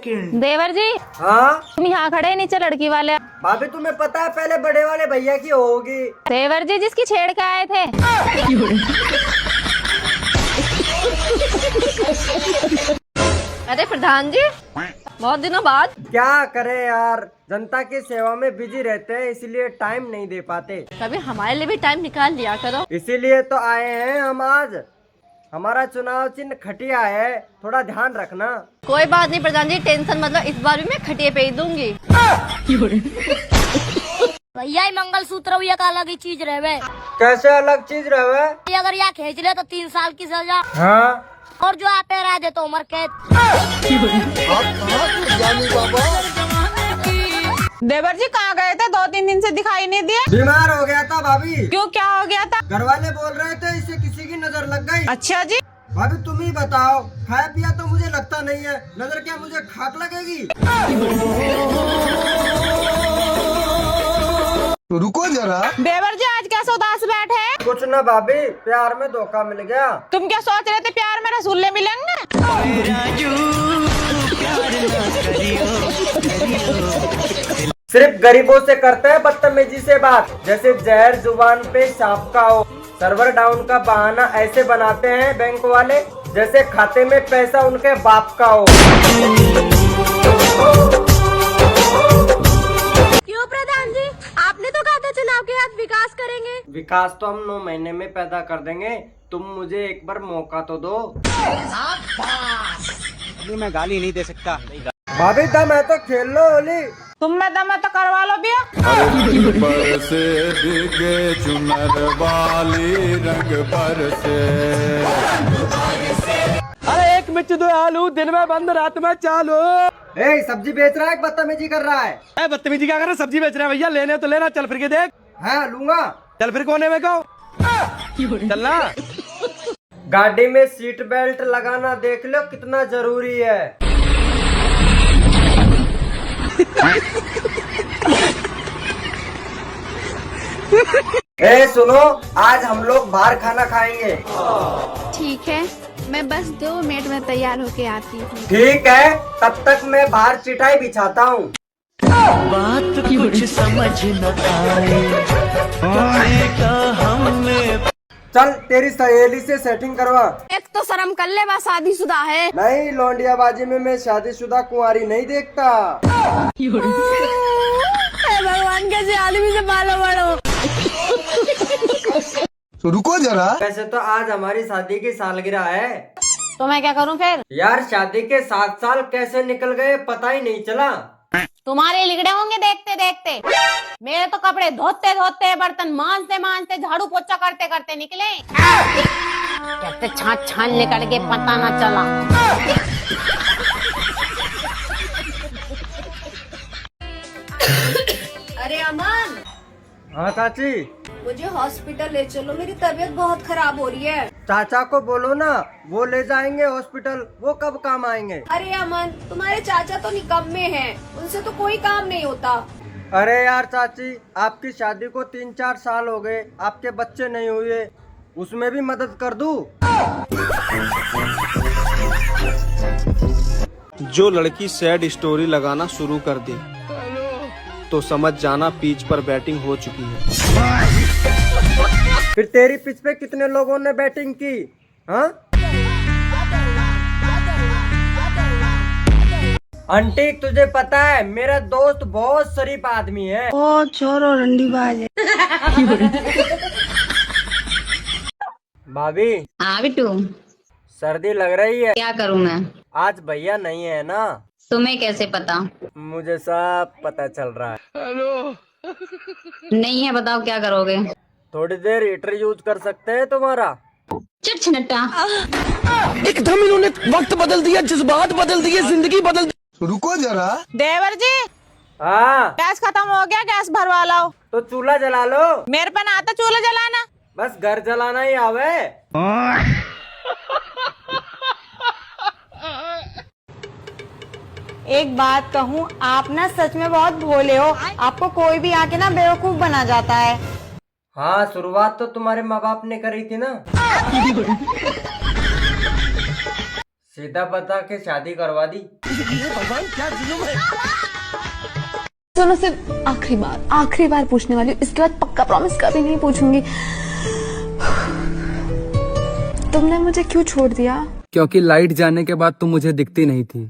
Second. देवर जी, हाँ तुम यहाँ खड़े हैं, नीचे लड़की वाले। भाभी तुम्हें पता है पहले बड़े वाले भैया की होगी। देवर जी जिसकी छेड़ के आए थे। अरे प्रधान जी, बहुत दिनों बाद। क्या करे यार, जनता की सेवा में बिजी रहते हैं इसलिए टाइम नहीं दे पाते। कभी हमारे लिए भी टाइम निकाल लिया करो। इसीलिए तो आए हैं हम आज। हमारा चुनाव चिन्ह खटिया है, थोड़ा ध्यान रखना। कोई बात नहीं प्रधान जी, टेंशन मतलब इस बार भी मैं खटिए पे ही दूंगी। भैया मंगल सूत्र ये का अलग ही चीज रहे। कैसे अलग चीज रहे? अगर यहाँ खींच ले तो 3 साल की सजा। हाँ और जो आप रह दे तो उम्र कैद। देवर जी कहाँ गए थे? 2-3 दिन से दिखाई नहीं दिए। बीमार हो गया था भाभी। क्यों, क्या हो गया था? घर वाले बोल रहे थे इसे किसी की नजर लग गई। अच्छा जी। भाभी तुम ही बताओ, खाया पिया तो मुझे लगता नहीं है, नजर क्या मुझे खाक लगेगी? तो रुको जरा। देवर जी आज कैसे उदास बैठे हैं? कुछ न भाभी, प्यार में धोखा मिल गया। तुम क्या सोच रहे थे, प्यार में रसगुल्ले मिलेंगे? सिर्फ गरीबों से करते हैं बदतमीजी से बात, जैसे जहर जुबान पे सांप का हो। सर्वर डाउन का बहाना ऐसे बनाते हैं बैंक वाले, जैसे खाते में पैसा उनके बाप का हो। क्यों प्रधान जी, आपने तो कहा था चुनाव के बाद विकास करेंगे। विकास तो हम 9 महीने में पैदा कर देंगे, तुम मुझे एक बार मौका तो दो। मैं गाली नहीं दे सकता। भाभी दम है तो खेल लो होली। तुम में दम है तो करवा लो भैया। पर से दिगे चुनर वाली रंग पर से। अरे एक मिर्च 2 आलू, दिन में बंद रात में चालू। ए सब्जी बेच रहा है, बदतमीजी कर रहा है। बदतमीजी क्या कर रहा है? सब्जी बेच रहा है भैया, लेने तो लेना, चल फिर के देख। हाँ लूंगा। चल फिर कोने में कहो चलना। गाड़ी में सीट बेल्ट लगाना देख लो कितना जरूरी है। ए सुनो, आज हम लोग बाहर खाना खाएंगे। ठीक है, मैं बस 2 मिनट में तैयार होके आती हूँ। ठीक है, तब तक मैं बाहर चिटाई बिछाता हूँ। बात कुछ समझ न आए का हमने। चल तेरी सहेली से सेटिंग करवा। एक तो शर्म कर ले, बस शादीशुदा है। नहीं, लौंडियाबाजी में मैं शादीशुदा कुंवारी नहीं देखता। भगवान कैसे आदमी से मालो बड़ो। तो रुको जरा। वैसे तो आज हमारी शादी की सालगिरह है। तो मैं क्या करूँ फिर? यार शादी के 7 साल कैसे निकल गए पता ही नहीं चला। तुम्हारे लिगड़े होंगे देखते देखते। मेरे तो कपड़े धोते धोते, बर्तन मांजते मांजते, झाड़ू पोछा करते करते निकले। कैसे छान छान निकल के पता ना चला। अरे अमन, हाँ चाची। मुझे हॉस्पिटल ले चलो, मेरी तबीयत बहुत खराब हो रही है। चाचा को बोलो ना, वो ले जाएंगे हॉस्पिटल। वो कब काम आएंगे? अरे अमन, तुम्हारे चाचा तो निकम्मे हैं, उनसे तो कोई काम नहीं होता। अरे यार चाची, आपकी शादी को 3-4 साल हो गए, आपके बच्चे नहीं हुए, उसमें भी मदद कर दूं? जो लड़की सैड स्टोरी लगाना शुरू कर दे तो समझ जाना पिच पर बैटिंग हो चुकी है। फिर तेरी पिच पे कितने लोगों ने बैटिंग की? हाँ आंटी, तुझे पता है मेरा दोस्त बहुत शरीफ आदमी है। ओ छोरो रंडीबाज है। भाभी। हाँ बिट्टू, सर्दी लग रही है। क्या करूँ मैं? आज भैया नहीं है ना। तुम्हें कैसे पता? मुझे सब पता चल रहा है। नहीं है, बताओ क्या करोगे? थोड़ी देर हीटर यूज कर सकते हैं तुम्हारा? चिट छिनट्टा। एकदम इन्होंने वक्त बदल दिया, जज्बात बदल दिए, जिंदगी बदल दी। तो रुको जरा। देवर जी, हाँ गैस खत्म हो गया, गैस भरवा लाओ। तो चूल्हा जला लो। मेरे पे ना आता चूल्हा जलाना। बस घर जलाना ही आवे। एक बात कहूँ, आप ना सच में बहुत भोले हो। आपको कोई भी आके ना बेवकूफ बना जाता है। हाँ, शुरुआत तो तुम्हारे माँ बाप ने करी थी ना। सीधा बता के शादी करवा दी। सुनो, सिर्फ आखिरी बार पूछने वाली हूँ, इसके बाद पक्का प्रॉमिस कभी नहीं पूछूंगी। तुमने मुझे क्यों छोड़ दिया? क्योंकि लाइट जाने के बाद तुम मुझे दिखती नहीं थी।